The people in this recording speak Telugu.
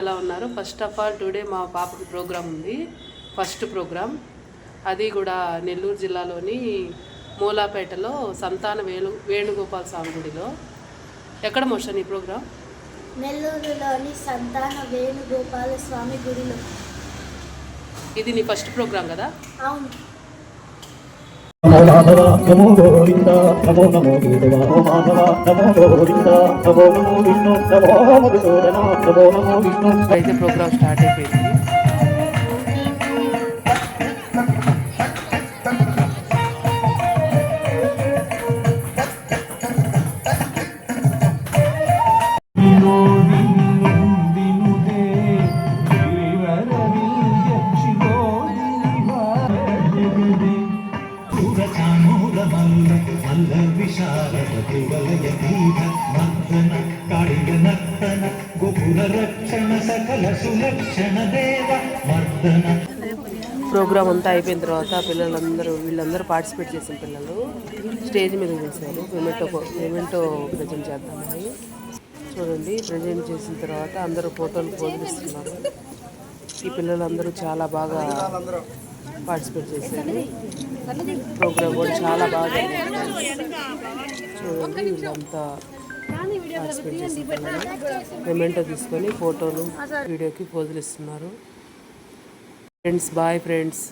ఎలా ఉన్నారు? ఫస్ట్ ఆఫ్ ఆల్ టుడే మా పాపకి ప్రోగ్రామ్ ఉంది, ఫస్ట్ ప్రోగ్రామ్. అది కూడా నెల్లూరు జిల్లాలోని మూలాపేటలో సంతాన వేణుగోపాల స్వామి గుడిలో. ఎక్కడ మోషన్ ఈ ప్రోగ్రామ్? నెల్లూరులోని సంతాన వేణుగోపాల స్వామి గుడిలో. ఇది నీ ఫస్ట్ ప్రోగ్రామ్ కదా? అవును. అయితే ప్రోగ్రామ్ స్టార్ట్ అయిపోయింది. ప్రోగ్రామ్ అంతా అయిపోయిన తర్వాత వీళ్ళందరూ పార్టిసిపేట్ చేసిన పిల్లలు స్టేజ్ మీద వేశారు. పేమెంటో ప్రజెంట్ చేద్దామని. చూడండి, ప్రజెంట్ చేసిన తర్వాత అందరూ ఫోటోలు పోజులిస్తున్నారు. ఈ పిల్లలందరూ చాలా బాగా పార్టిసిపేట్ చేశారు. ప్రోగ్రామ్ కూడా చాలా బాగా చూడండి. వీళ్ళంతా పార్టిసిపేట్ చేసిన పిల్లలు పేమెంటో తీసుకొని ఫోటోలు వీడియోకి పోజులు ఇస్తున్నారు. Friends, bye friends.